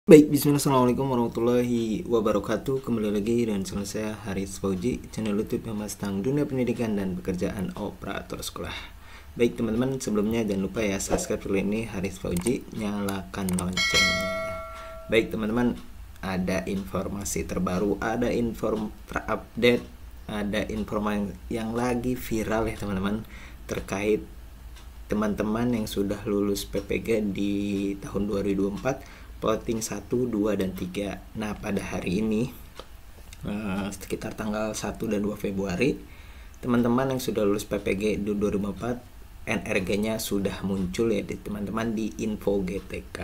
Baik, bismillah, assalamualaikum warahmatullahi wabarakatuh. Kembali lagi dengan channel saya Haris Fauji, channel YouTube yang membahas tentang dunia pendidikan dan pekerjaan operator sekolah. Baik teman-teman, sebelumnya jangan lupa ya subscribe channel ini Haris Fauji, nyalakan loncengnya. Baik teman-teman, ada informasi terbaru, ada inform terupdate, ada informasi yang lagi viral ya teman-teman, terkait teman-teman yang sudah lulus PPG di tahun 2024, plotting 1, 2, dan 3. Nah, pada hari ini sekitar tanggal 1 dan 2 Februari, teman-teman yang sudah lulus PPG di 2004, NRG-nya sudah muncul ya di teman-teman di info GTK.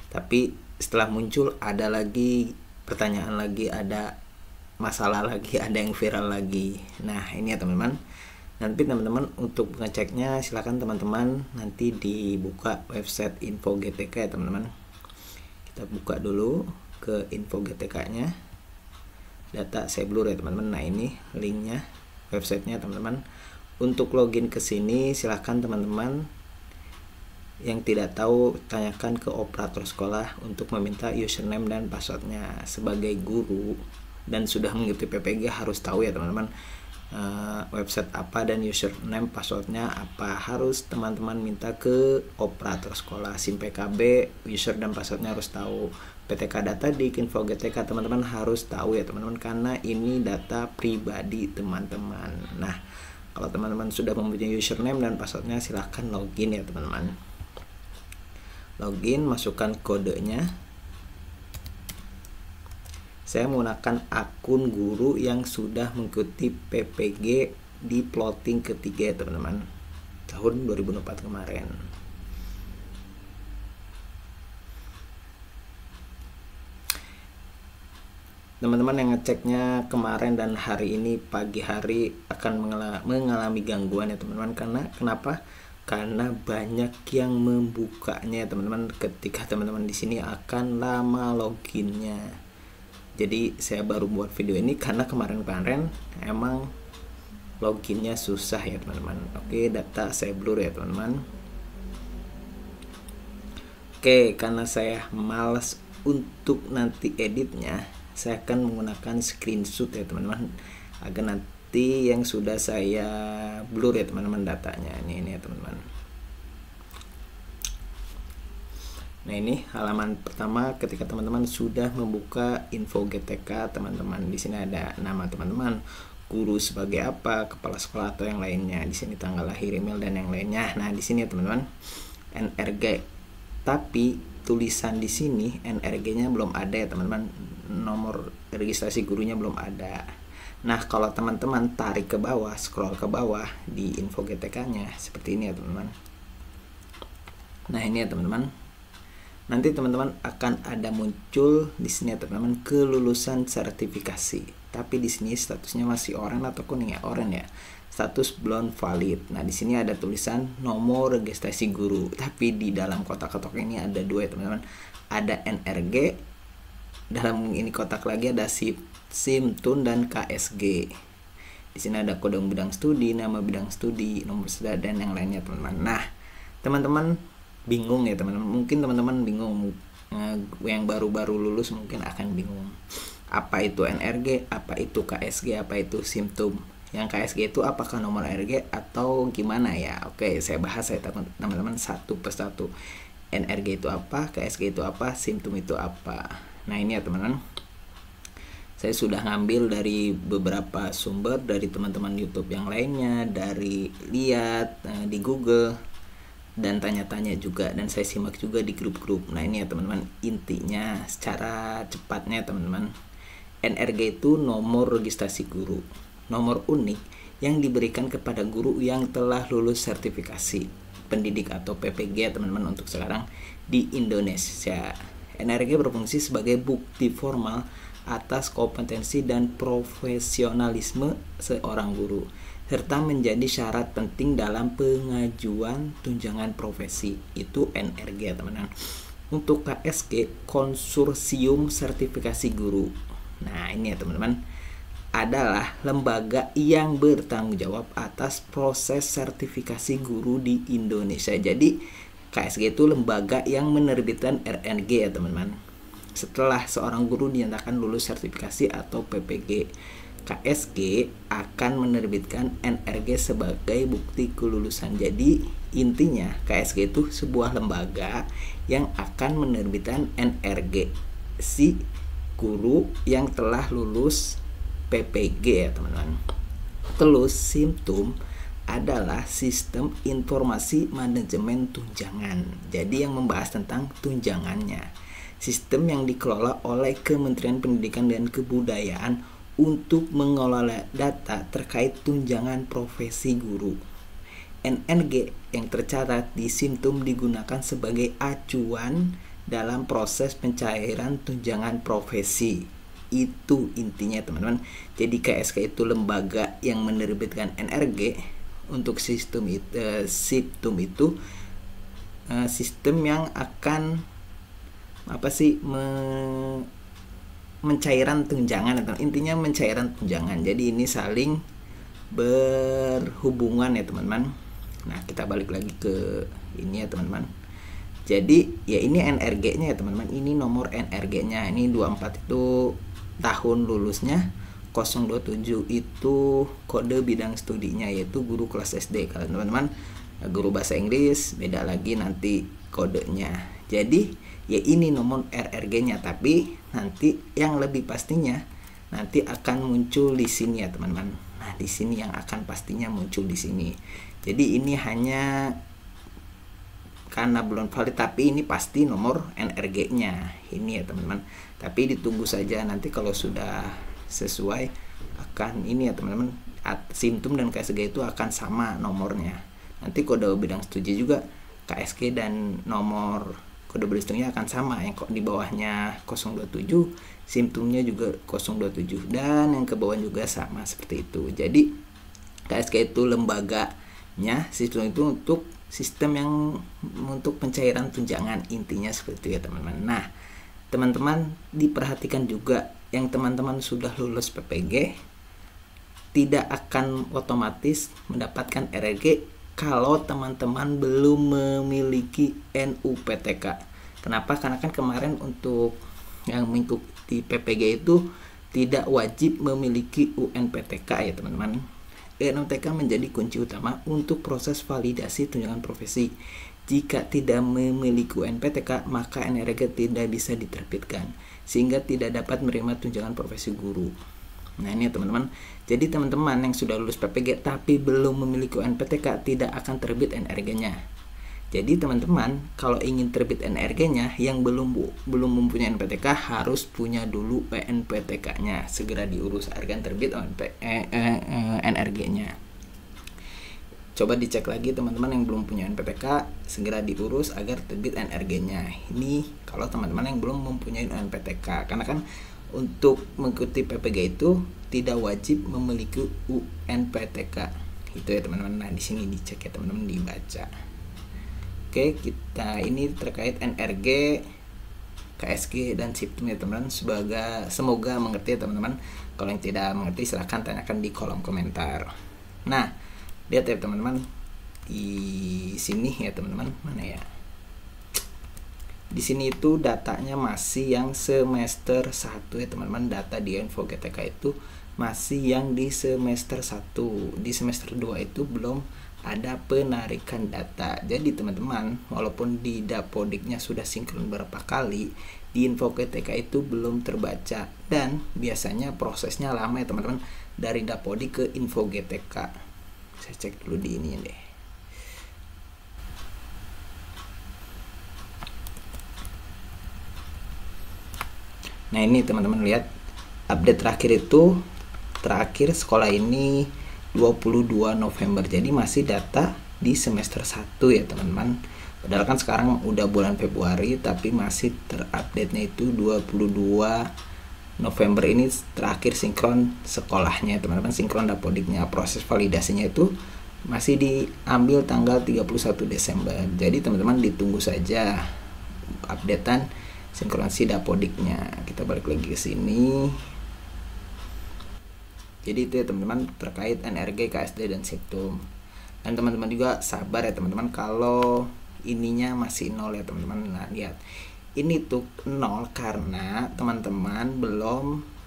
Tapi setelah muncul ada lagi pertanyaan lagi, ada masalah lagi, ada yang viral lagi. Nah, ini ya teman-teman. Nanti teman-teman untuk ngeceknya silakan teman-teman nanti dibuka website info GTK ya teman-teman. Kita buka dulu ke info GTK-nya. Data saya blur ya teman-teman. Nah, ini linknya, websitenya teman-teman. Untuk login ke sini silahkan teman-teman yang tidak tahu tanyakan ke operator sekolah untuk meminta username dan passwordnya. Sebagai guru dan sudah mengikuti PPG harus tahu ya teman-teman, website apa dan username passwordnya apa. Harus teman-teman minta ke operator sekolah. SIM PKB, user dan passwordnya harus tahu. PTK data di info GTK teman-teman harus tahu ya teman-teman, karena ini data pribadi teman-teman. Nah, kalau teman-teman sudah mempunyai username dan passwordnya silahkan login ya teman-teman. Login, masukkan kodenya. Saya menggunakan akun guru yang sudah mengikuti PPG di plotting ketiga teman-teman, tahun 2004 kemarin. Teman-teman yang ngeceknya kemarin dan hari ini pagi hari akan mengalami gangguan ya teman-teman. Kenapa? Karena banyak yang membukanya ya teman-teman. Ketika teman-teman di sini akan lama loginnya. Jadi saya baru buat video ini karena kemarin-kemarin emang loginnya susah ya teman-teman. Oke, data saya blur ya teman-teman. Oke, karena saya malas untuk nanti editnya, saya akan menggunakan screenshot ya teman-teman, agar nanti yang sudah saya blur ya teman-teman datanya. Ini ya teman-teman. Nah, ini halaman pertama ketika teman-teman sudah membuka info GTK teman-teman. Di sini ada nama teman-teman, guru sebagai apa, kepala sekolah atau yang lainnya. Di sini tanggal lahir, email dan yang lainnya. Nah, di sini ya teman-teman, NRG. Tapi tulisan di sini NRG-nya belum ada ya teman-teman. Nomor registrasi gurunya belum ada. Nah, kalau teman-teman tarik ke bawah, scroll ke bawah di info GTK-nya seperti ini ya teman-teman. Nah, ini ya teman-teman. Nanti teman-teman akan ada muncul di sini ya teman-teman, kelulusan sertifikasi. Tapi di sini statusnya masih oranye atau kuning ya, oranye ya. Status belum valid. Nah, di sini ada tulisan nomor registrasi guru. Tapi di dalam kotak-kotak ini ada dua ya teman-teman. Ada NRG. Dalam ini kotak lagi ada SIM, TUN dan KSG. Di sini ada kode bidang studi, nama bidang studi, nomor sedat dan yang lainnya teman-teman. Nah, teman-teman bingung ya teman-teman, mungkin teman-teman bingung, yang baru-baru lulus mungkin akan bingung apa itu NRG, apa itu KSG, apa itu SIM-TUN. Yang KSG itu apakah nomor RG atau gimana ya? Oke, saya bahas ya teman-teman satu persatu. NRG itu apa, KSG itu apa, SIM-TUN itu apa. Nah, ini ya teman-teman, saya sudah ngambil dari beberapa sumber, dari teman-teman YouTube yang lainnya, dari lihat di Google, dan tanya-tanya juga, dan saya simak juga di grup-grup. Nah, ini ya teman-teman, intinya secara cepatnya teman-teman, NRG itu nomor registrasi guru, nomor unik yang diberikan kepada guru yang telah lulus sertifikasi pendidik atau PPG teman-teman untuk sekarang di Indonesia. NRG berfungsi sebagai bukti formal atas kompetensi dan profesionalisme seorang guru, serta menjadi syarat penting dalam pengajuan tunjangan profesi. Itu NRG teman-teman. Untuk KSG, konsorsium sertifikasi guru. Nah, ini ya teman-teman, adalah lembaga yang bertanggung jawab atas proses sertifikasi guru di Indonesia. Jadi KSG itu lembaga yang menerbitkan RNG ya teman-teman. setelah seorang guru dinyatakan lulus sertifikasi atau PPG. KSG akan menerbitkan NRG sebagai bukti kelulusan. Jadi intinya KSG itu sebuah lembaga yang akan menerbitkan NRG si guru yang telah lulus PPG ya teman-teman. Terus SIMTUM adalah sistem informasi manajemen tunjangan. Jadi yang membahas tentang tunjangannya. Sistem yang dikelola oleh Kementerian Pendidikan dan Kebudayaan untuk mengelola data terkait tunjangan profesi guru. NRG yang tercatat di SIMTUM digunakan sebagai acuan dalam proses pencairan tunjangan profesi. Itu intinya teman-teman. Jadi KSK itu lembaga yang menerbitkan NRG. Untuk sistem SIMTUM itu sistem yang akan mencairan tunjangan, atau intinya mencairan tunjangan. Jadi ini saling berhubungan ya teman-teman. Nah kita balik lagi ke ini ya teman-teman. Jadi ya ini NRG-nya ya teman-teman. Ini nomor NRG-nya. Ini 24 itu tahun lulusnya, 027 itu kode bidang studinya, yaitu guru kelas SD. Kalau teman-teman guru bahasa Inggris beda lagi nanti kodenya. Jadi ya ini nomor RRG-nya, tapi nanti yang lebih pastinya nanti akan muncul di sini ya teman-teman. Nah, di sini yang akan pastinya muncul di sini. Jadi ini hanya karena belum valid, tapi ini pasti nomor NRG-nya. Ini ya teman-teman. Tapi ditunggu saja nanti kalau sudah sesuai akan ini ya teman-teman. SIMTUM dan KSG itu akan sama nomornya. Nanti kode bidang studi juga KSG dan nomor kode bidang studinya akan sama. Yang di bawahnya 027, SIMTUM-nya juga 027, dan yang ke bawah juga sama seperti itu. Jadi KSG itu lembaganya, SIMTUM itu untuk sistem yang untuk pencairan tunjangan, intinya seperti itu ya teman-teman. Nah teman-teman diperhatikan juga, yang teman-teman sudah lulus PPG tidak akan otomatis mendapatkan RRG kalau teman-teman belum memiliki NUPTK. Kenapa? Karena kan kemarin untuk yang mengikuti PPG itu tidak wajib memiliki UNPTK ya teman-teman. NUPTK menjadi kunci utama untuk proses validasi tunjangan profesi. Jika tidak memiliki UNPTK, maka NRG tidak bisa diterbitkan, sehingga tidak dapat menerima tunjangan profesi guru. Nah ini ya teman-teman. Jadi teman-teman yang sudah lulus PPG tapi belum memiliki UNPTK tidak akan terbit NRG-nya. Jadi teman-teman kalau ingin terbit NRG-nya yang belum mempunyai NPTK harus punya dulu UNPTK-nya. Segera diurus agar terbit NRG-nya. Coba dicek lagi teman-teman yang belum punya NPTK, segera diurus agar terbit NRG-nya. Ini kalau teman-teman yang belum mempunyai UNPTK. Karena kan untuk mengikuti PPG itu tidak wajib memiliki UNPTK. Itu ya teman-teman. Nah, di sini dicek ya teman-teman, dibaca. Oke, kita ini terkait NRG, KSG dan SIMTUM ya teman-teman. Semoga mengerti ya teman-teman. Kalau yang tidak mengerti silahkan tanyakan di kolom komentar. Nah, lihat ya teman-teman di sini ya teman-teman, mana ya? Di sini itu datanya masih yang semester 1 ya teman-teman. Data di Info GTK itu masih yang di semester 1. Di semester 2 itu belum ada penarikan data. Jadi teman-teman, walaupun di Dapodiknya sudah sinkron berapa kali, di Info GTK itu belum terbaca, dan biasanya prosesnya lama ya teman-teman, dari Dapodik ke Info GTK. Saya cek dulu di ini deh. Nah ini teman-teman lihat update terakhir sekolah ini 22 November. Jadi masih data di semester 1 ya teman-teman. Padahal kan sekarang udah bulan Februari, tapi masih terupdate-nya itu 22 November ini terakhir sinkron sekolahnya teman-teman, sinkron Dapodiknya. Proses validasinya itu masih diambil tanggal 31 Desember. Jadi teman-teman ditunggu saja updatean sinkronasi Dapodiknya. Kita balik lagi ke sini. Jadi itu ya teman-teman terkait NRG, KSD dan SIMTUM. Dan teman-teman juga sabar ya teman-teman kalau ininya masih 0 ya teman-teman. Nah lihat Ini tuh 0 karena teman-teman belum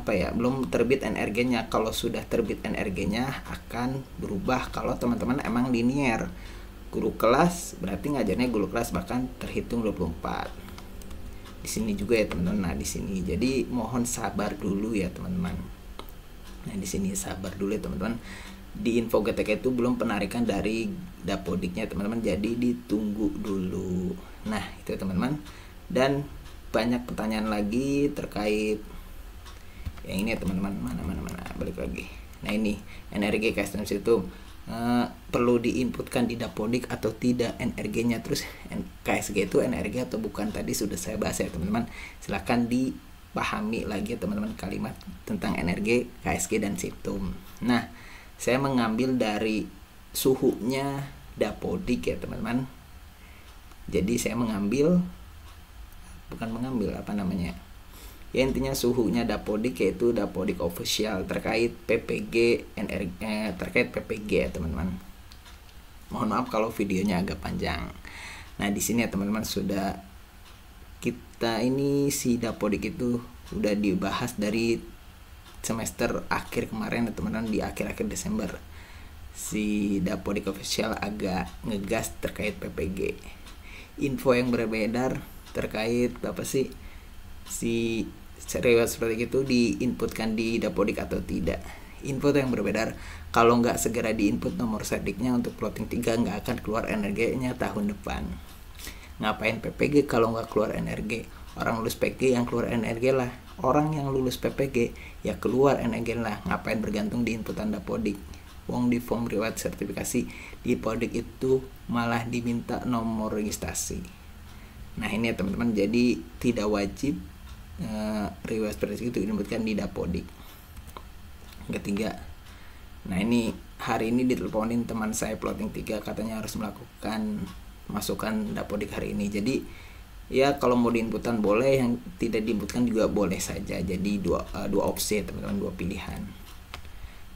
belum terbit NRG-nya. Kalau sudah terbit NRG-nya akan berubah kalau teman-teman emang linear. Guru kelas berarti ngajarnya guru kelas bahkan terhitung 24. Di sini juga ya teman-teman. Nah, di sini. Jadi mohon sabar dulu ya teman-teman. Nah, di sini sabar dulu ya teman-teman. Di info GTK itu belum penarikan dari dapodiknya teman-teman, jadi ditunggu dulu. Nah, itu ya teman-teman. Dan banyak pertanyaan lagi terkait yang ini ya teman-teman. Mana balik lagi. Nah, ini NRG custom itu perlu diinputkan di dapodik atau tidak NRG-nya. Terus KSG itu NRG atau bukan, tadi sudah saya bahas ya teman-teman. Silahkan dipahami lagi ya teman-teman kalimat tentang NRG, KSG dan situm. Nah, saya mengambil dari suhunya dapodik ya teman-teman. Jadi saya ya intinya suhunya dapodik, yaitu dapodik official terkait PPG terkait PPG ya teman-teman. Mohon maaf kalau videonya agak panjang. Nah, di sini ya teman-teman, sudah kita ini si dapodik itu udah dibahas dari semester akhir kemarin ya teman-teman, di akhir-akhir Desember. Si dapodik official agak ngegas terkait PPG. Info yang berbeda terkait apa sih si riwayat seperti itu diinputkan di dapodik atau tidak. Info yang berbeda, kalau nggak segera diinput nomor serdiknya untuk plotting 3 nggak akan keluar NRG-nya tahun depan. Ngapain PPG kalau nggak keluar NRG? Orang lulus PG yang keluar NRG lah. Orang yang lulus PPG ya keluar NRG lah. Ngapain bergantung di inputan dapodik? Wong di form riwayat sertifikasi di podik itu malah diminta nomor registrasi. Nah, ini ya teman-teman, jadi tidak wajib riwayat sertifikasi itu diinputkan di dapodik. Ketiga, nah ini hari ini diteleponin teman saya plotting 3, katanya harus melakukan masukan dapodik hari ini. Jadi ya kalau mau diinputan boleh, yang tidak diinputkan juga boleh saja. Jadi dua opsi teman-teman, 2 pilihan.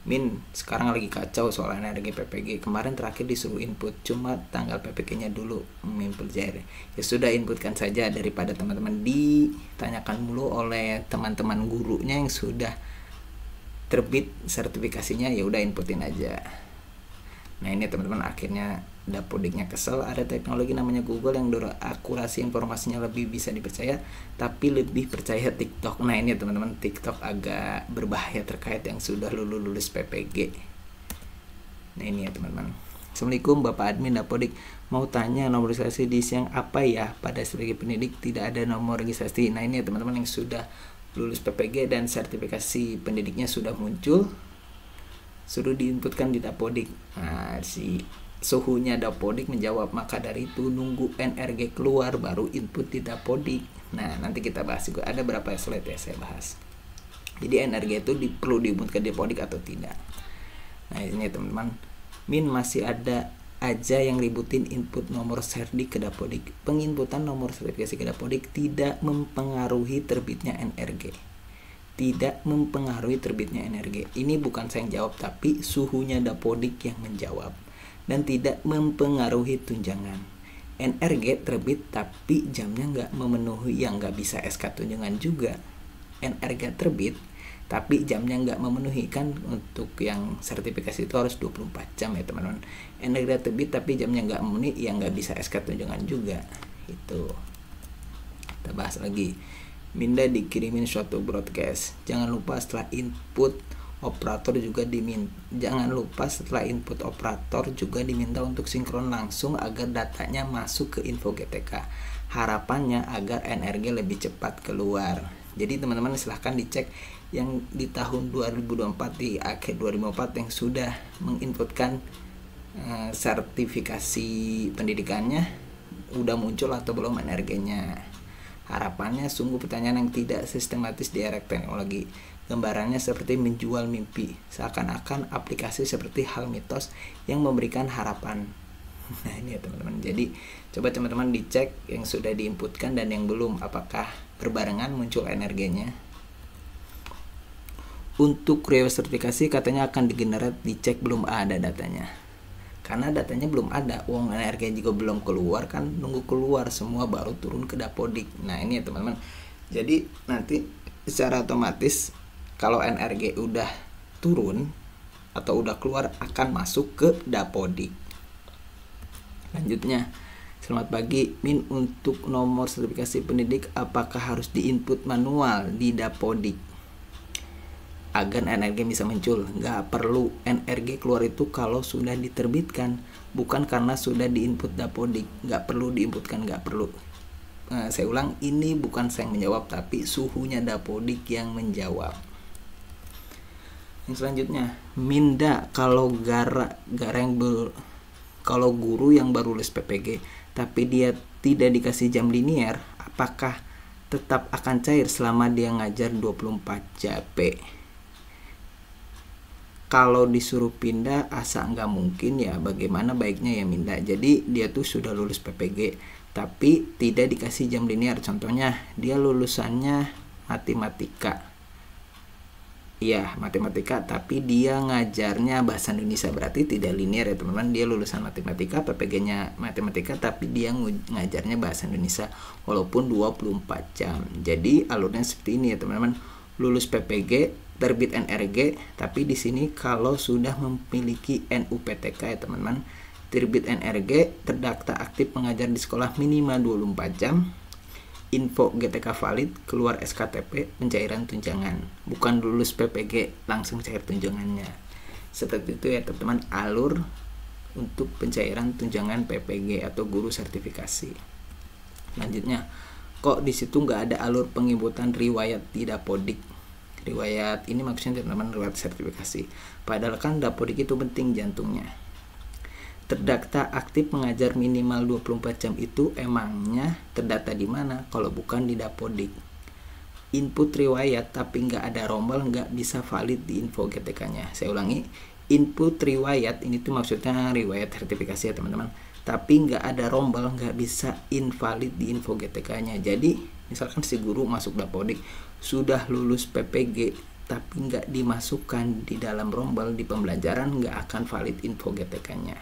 Min, sekarang lagi kacau soal NRG PPG. Kemarin terakhir disuruh input, cuma tanggal PPG-nya dulu menginput JR. Ya sudah, inputkan saja daripada teman-teman ditanyakan mulu oleh teman-teman gurunya yang sudah terbit sertifikasinya. Ya udah, inputin aja. Nah, ini teman-teman, akhirnya dapodiknya kesel. Ada teknologi namanya Google yang akurasi informasinya lebih bisa dipercaya, tapi lebih percaya TikTok. Nah, ini teman-teman, TikTok agak berbahaya terkait yang sudah lulus PPG. Nah, ini ya teman-teman. Assalamualaikum Bapak Admin Dapodik, mau tanya nomor registrasi di siang apa ya? Pada sebagai pendidik tidak ada nomor registrasi. Nah, ini ya teman-teman, yang sudah lulus PPG dan sertifikasi pendidiknya sudah muncul, suruh diinputkan di dapodik. Nah, si suhunya dapodik menjawab, maka dari itu nunggu NRG keluar baru input di dapodik. Nah, nanti kita bahas juga, ada berapa slide ya saya bahas. Jadi NRG itu perlu diinputkan di dapodik atau tidak. Nah, ini teman-teman, Min masih ada aja yang ributin input nomor serdik ke dapodik. Penginputan nomor sertifikasi ke dapodik tidak mempengaruhi terbitnya NRG. Tidak mempengaruhi terbitnya NRG. Ini bukan saya yang jawab, tapi suhunya dapodik yang menjawab. Dan tidak mempengaruhi tunjangan. NRG terbit tapi jamnya nggak memenuhi, yang nggak bisa SK tunjangan juga. NRG terbit tapi jamnya nggak memenuhi, kan untuk yang sertifikasi itu harus 24 jam ya teman-teman. NRG terbit tapi jamnya nggak memenuhi, yang nggak bisa SK tunjangan juga. Itu kita bahas lagi. Minda dikirimin suatu broadcast. Jangan lupa setelah input operator juga diminta untuk sinkron langsung agar datanya masuk ke info GTK. Harapannya agar NRG lebih cepat keluar. Jadi teman-teman silahkan dicek yang di tahun 2024, di akhir 2024 yang sudah menginputkan sertifikasi pendidikannya, udah muncul atau belum NRG-nya. Harapannya sungguh pertanyaan yang tidak sistematis di era teknologi. Gambarannya seperti menjual mimpi, seakan-akan aplikasi seperti hal mitos yang memberikan harapan. Nah, ini ya teman-teman. Jadi coba teman-teman dicek yang sudah diinputkan dan yang belum, apakah berbarengan muncul NRG-nya. Untuk riwayat sertifikasi katanya akan digenerate, dicek belum ada datanya. karena datanya belum ada, uang NRG juga belum keluar kan, nunggu keluar semua baru turun ke Dapodik. Nah ini ya teman-teman, jadi nanti secara otomatis kalau NRG udah turun atau udah keluar akan masuk ke Dapodik. Lanjutnya, selamat pagi Min, untuk nomor sertifikasi pendidik apakah harus diinput manual di Dapodik agar NRG bisa muncul? Nggak perlu, NRG keluar itu kalau sudah diterbitkan, bukan karena sudah diinput Dapodik. Nggak perlu diinputkan, nggak perlu. Saya ulang, ini bukan saya yang menjawab, tapi suhunya Dapodik yang menjawab. Yang selanjutnya, Minda, kalau kalau guru yang baru lulus PPG tapi dia tidak dikasih jam linier, apakah tetap akan cair selama dia ngajar 24 JP? Kalau disuruh pindah asa nggak mungkin ya, bagaimana baiknya ya Minda? Jadi dia tuh sudah lulus PPG tapi tidak dikasih jam linear. Contohnya dia lulusannya matematika, iya matematika, tapi dia ngajarnya bahasa Indonesia, berarti tidak linear ya teman-teman. Dia lulusan matematika, PPG-nya matematika, tapi dia ngajarnya bahasa Indonesia walaupun 24 jam. Jadi alurnya seperti ini ya teman-teman. Lulus PPG, terbit NRG, tapi di sini kalau sudah memiliki NUPTK ya teman-teman, terbit NRG, terdaftar aktif mengajar di sekolah minimal 24 jam, info GTK valid, keluar SKTP, pencairan tunjangan. Bukan lulus PPG langsung cair tunjangannya. Seperti itu ya teman-teman alur untuk pencairan tunjangan PPG atau guru sertifikasi. Lanjutnya, kok di situ nggak ada alur penginputan riwayat di Dapodik? Riwayat ini maksudnya teman-teman riwayat sertifikasi. Padahal kan Dapodik itu penting jantungnya. Terdata aktif mengajar minimal 24 jam itu emangnya terdata di mana kalau bukan di Dapodik? Input riwayat tapi nggak ada rombel nggak bisa valid di info GTK-nya. Saya ulangi, input riwayat ini tuh maksudnya riwayat sertifikasi ya teman-teman, tapi nggak ada rombel nggak bisa invalid di info GTK-nya. Jadi misalkan si guru masuk Dapodik sudah lulus PPG tapi nggak dimasukkan di dalam rombel di pembelajaran, nggak akan valid info GTK-nya.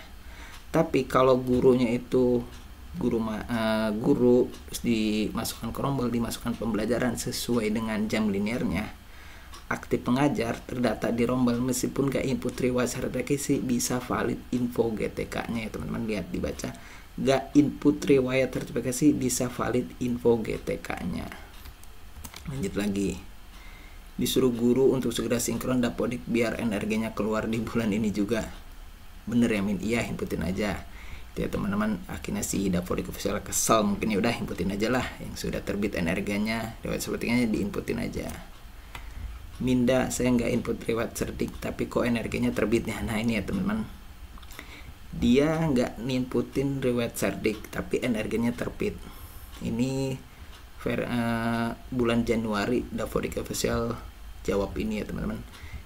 Tapi kalau gurunya itu guru terus dimasukkan ke rombel, dimasukkan pembelajaran sesuai dengan jam linearnya, aktif pengajar, terdata di rombel meskipun gak input riwayat sertifikasi, bisa valid info GTK-nya ya teman-teman. Lihat dibaca, gak input riwayat sertifikasi bisa valid info GTK-nya. Lanjut lagi, disuruh guru untuk segera sinkron Dapodik biar NRG-nya keluar di bulan ini juga. Bener ya Min? Iya, inputin aja itu ya teman-teman. Akhirnya si Dapodik official kesel mungkin, ya udah inputin aja lah yang sudah terbit NRG-nya, riwayat sertifikasinya diinputin aja. Minda, saya nggak input riwayat sertik tapi kok NRG-nya terbitnya. Nah ini ya teman-teman, dia nggak ninputin riwayat sertik tapi NRG-nya terbit. Ini bulan Januari Dapodik official jawab ini ya teman-teman.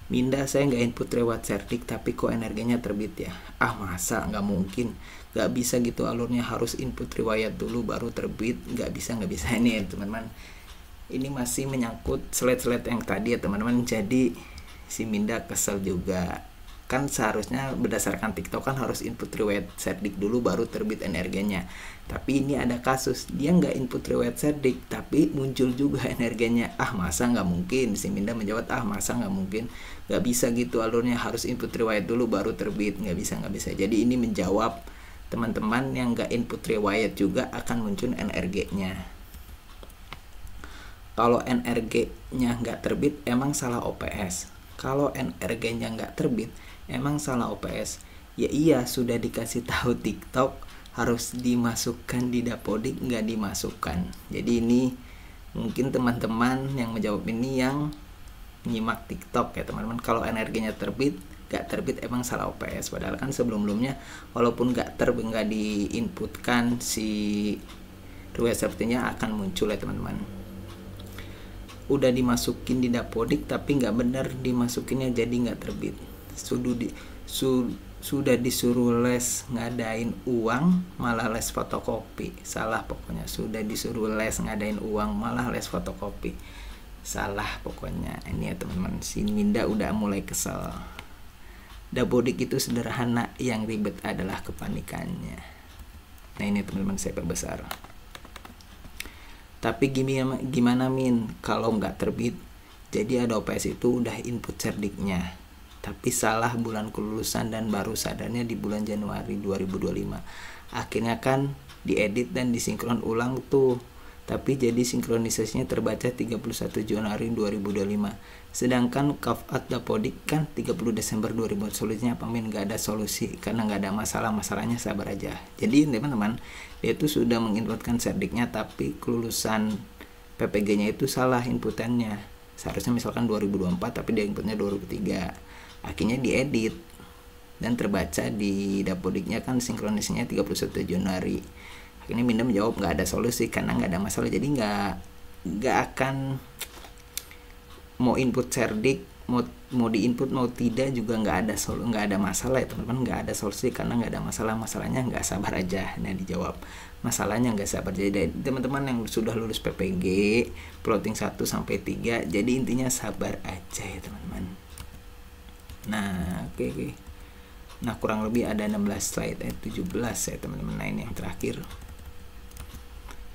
Minda, saya nggak input riwayat sertik tapi kok NRG-nya terbit ya. Ah masa, nggak mungkin, nggak bisa gitu alurnya, harus input riwayat dulu baru terbit. Nggak bisa ini ya teman-teman. Ini masih menyangkut slide-slide yang tadi ya teman-teman. Jadi si Minda kesel juga. Kan seharusnya berdasarkan TikTok kan harus input riwayat serdik dulu baru terbit NRG-nya. Tapi ini ada kasus, dia nggak input riwayat serdik tapi muncul juga NRG-nya. Ah masa, nggak mungkin. Si Minda menjawab, ah masa nggak mungkin, nggak bisa gitu alurnya, harus input riwayat dulu baru terbit. Nggak bisa. Jadi ini menjawab teman-teman yang nggak input riwayat juga akan muncul NRG-nya. Kalau NRG-nya nggak terbit emang salah OPS. Kalau NRG-nya nggak terbit emang salah OPS. Ya iya, sudah dikasih tahu TikTok harus dimasukkan di Dapodik, nggak dimasukkan. Jadi ini mungkin teman-teman yang menjawab ini yang nyimak TikTok ya teman-teman. Kalau NRG-nya terbit, nggak terbit emang salah OPS. Padahal kan sebelum-sebelumnya walaupun nggak diinputkan, si riwayat sertifikasinya akan muncul ya teman-teman. Udah dimasukin di Dapodik tapi nggak bener dimasukinnya, jadi nggak terbit. Sudah disuruh les ngadain uang malah les fotokopi, salah pokoknya. Sudah disuruh les ngadain uang malah les fotokopi, salah pokoknya. Ini ya teman-teman, si Minda udah mulai kesel. Dapodik itu sederhana, yang ribet adalah kepanikannya. Nah ini teman-teman saya perbesar. Tapi gimana Min kalau nggak terbit? Jadi ada OPS itu udah input cerdiknya, tapi salah bulan kelulusan dan baru sadarnya di bulan Januari 2025. Akhirnya kan diedit dan disinkron ulang tuh. Tapi jadi sinkronisasinya terbaca 31 Januari 2025. Sedangkan Kafat Dapodik kan 30 Desember 2000. Solusinya apa Min? Gak ada solusi karena gak ada masalah. Masalahnya sabar aja. Jadi teman-teman, dia itu sudah menginputkan cerdiknya tapi kelulusan PPG-nya itu salah inputannya. Seharusnya misalkan 2024 tapi dia inputnya 2003. Akhirnya diedit dan terbaca di Dapodiknya kan sinkronisasinya 31 Januari. Akhirnya Minda menjawab nggak ada solusi karena nggak ada masalah. Jadi nggak akan mau input cerdik, mau diinput mau tidak juga nggak ada masalah ya teman-teman. Nggak ada solusi karena nggak ada masalah. Masalahnya nggak sabar aja. Nah dijawab masalahnya nggak sabar. Jadi teman-teman yang sudah lulus PPG plotting 1 sampai 3, jadi intinya sabar aja ya teman-teman. Nah oke. Nah kurang lebih ada 16 slide, 17 ya teman-teman. Nah ini yang terakhir.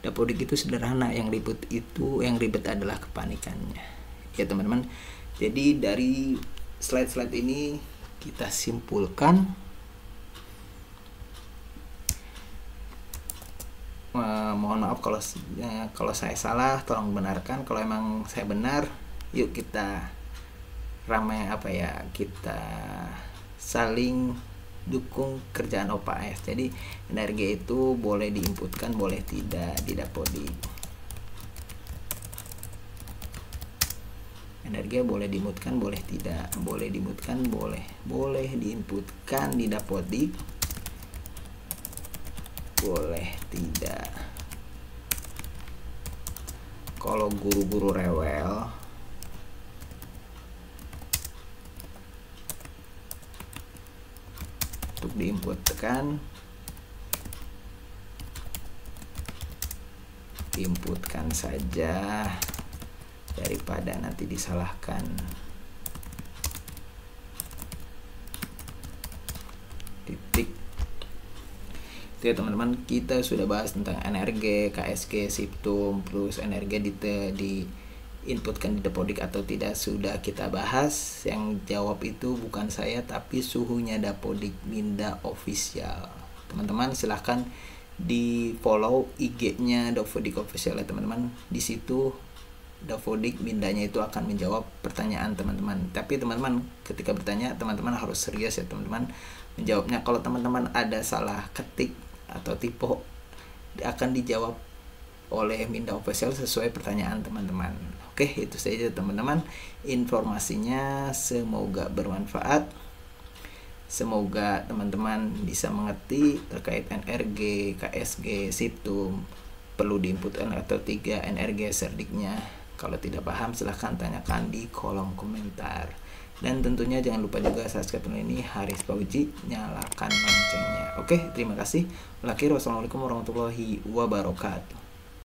Dapodik itu sederhana, yang ribet adalah kepanikannya. Ya teman-teman. Jadi dari slide-slide ini kita simpulkan mohon maaf kalau saya salah, tolong benarkan. Kalau emang saya benar, yuk kita kita saling dukung kerjaan OPAS. Jadi energi itu boleh diinputkan, boleh tidak di Dapodik. Energi boleh diinputkan, boleh tidak, boleh diinputkan, boleh diinputkan di Dapodik, boleh tidak. Kalau guru-guru rewel untuk diinputkan saja daripada nanti disalahkan. Titik. Itu ya teman-teman, kita sudah bahas tentang NRG, KSG, Siptum, plus NRG diinputkan di Dapodik atau tidak sudah kita bahas. Yang jawab itu bukan saya tapi suhunya Dapodik Minda Official. Teman-teman silahkan di follow IG-nya Dapodik Official ya teman-teman. Di situ Dapodik Mindanya itu akan menjawab pertanyaan teman-teman. Tapi teman-teman ketika bertanya, teman-teman harus serius ya teman-teman menjawabnya. Kalau teman-teman ada salah ketik atau typo, akan dijawab oleh Minda Official sesuai pertanyaan teman-teman. Oke, itu saja teman-teman informasinya. Semoga bermanfaat. Semoga teman-teman bisa mengerti terkait NRG, KSG, Siptum, perlu diinputkan atau tidak NRG cerdiknya. Kalau tidak paham silahkan tanyakan di kolom komentar. Dan tentunya jangan lupa juga subscribe channel ini, Haris Pauji, nyalakan loncengnya. Oke, terima kasih. Wassalamualaikum warahmatullahi wabarakatuh.